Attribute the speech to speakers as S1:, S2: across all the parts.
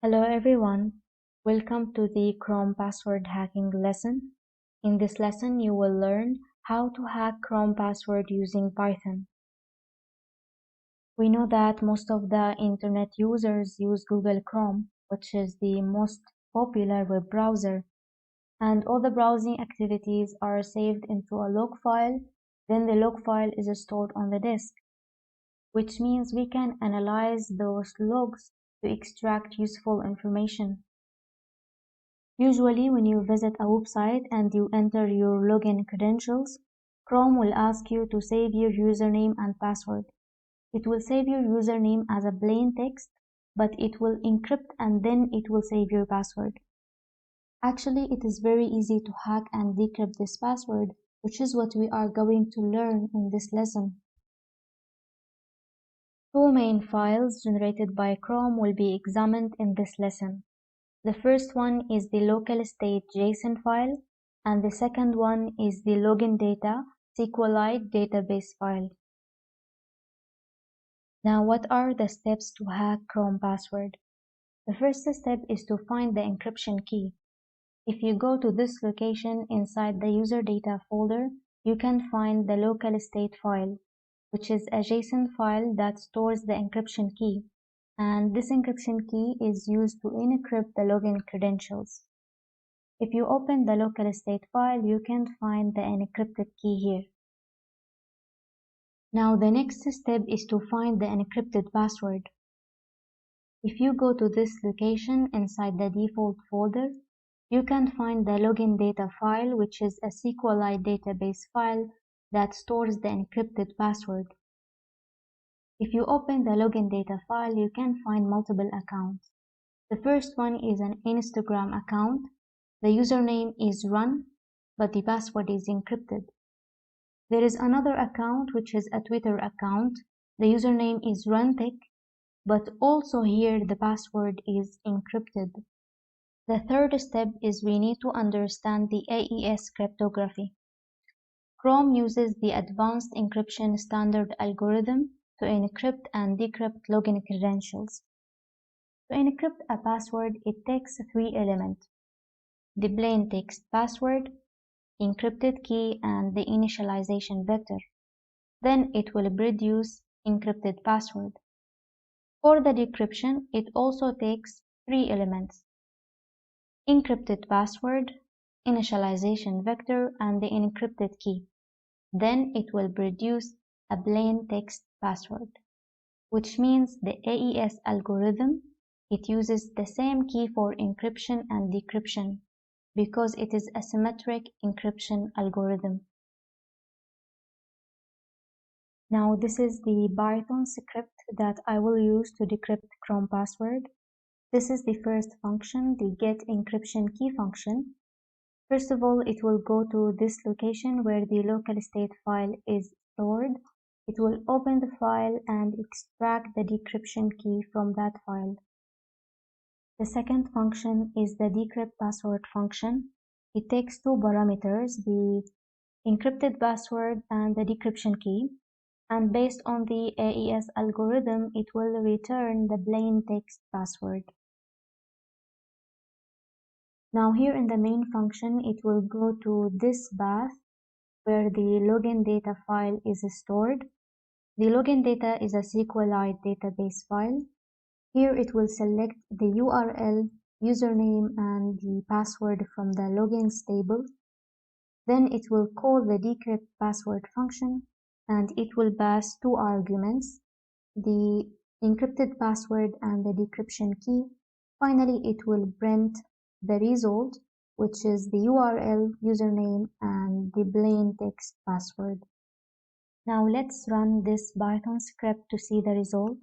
S1: Hello everyone, welcome to the Chrome password hacking lesson. In this lesson you will learn how to hack Chrome password using Python. We know that most of the internet users use Google Chrome, which is the most popular web browser, and all the browsing activities are saved into a log file. Then the log file is stored on the disk, which means we can analyze those logs to extract useful information. Usually when you visit a website and you enter your login credentials, Chrome will ask you to save your username and password. It will save your username as a plain text, but it will encrypt and then it will save your password. Actually, it is very easy to hack and decrypt this password, which is what we are going to learn in this lesson. Two main files generated by Chrome will be examined in this lesson. The first one is the local state JSON file, and the second one is the login data SQLite database file. Now, what are the steps to hack Chrome password? The first step is to find the encryption key. If you go to this location inside the user data folder, you can find the local state file, which is a JSON file that stores the encryption key. And this encryption key is used to encrypt the login credentials. If you open the local state file, you can find the encrypted key here. Now the next step is to find the encrypted password. If you go to this location inside the default folder, you can find the login data file, which is a SQLite database file that stores the encrypted password. If you open the login data file, you can find multiple accounts. The first one is an Instagram account. The username is run, but the password is encrypted. There is another account which is a Twitter account. The username is runtick, but also here the password is encrypted. The third step is we need to understand the AES cryptography. Chrome uses the advanced encryption standard algorithm to encrypt and decrypt login credentials. To encrypt a password, it takes three elements: the plain text password, encrypted key, and the initialization vector. Then it will produce encrypted password. For the decryption, it also takes three elements: encrypted password, initialization vector, and the encrypted key. Then it will produce a plain text password, which means the AES algorithm, it uses the same key for encryption and decryption because it is a symmetric encryption algorithm. Now this is the Python script that I will use to decrypt Chrome password. This is the first function, the getEncryptionKey function. First of all, it will go to this location where the local state file is stored. It will open the file and extract the decryption key from that file. The second function is the decrypt password function. It takes two parameters, the encrypted password and the decryption key, and based on the AES algorithm, it will return the plain text password. Now here in the main function, it will go to this path where the login data file is stored. The login data is a SQLite database file. Here it will select the URL, username, and the password from the logins table. Then it will call the decrypt password function, and it will pass two arguments, the encrypted password and the decryption key. Finally, it will print the result, which is the URL, username, and the plain text password. Now let's run this Python script to see the result.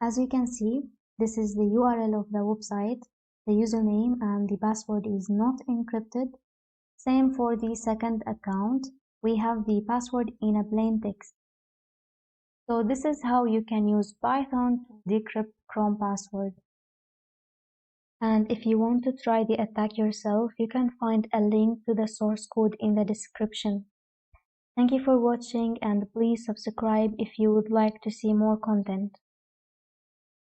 S1: As you can see, this is the URL of the website. The username and the password is not encrypted. Same for the second account. We have the password in a plain text. So this is how you can use Python to decrypt Chrome password. And if you want to try the attack yourself, you can find a link to the source code in the description. Thank you for watching and please subscribe if you would like to see more content.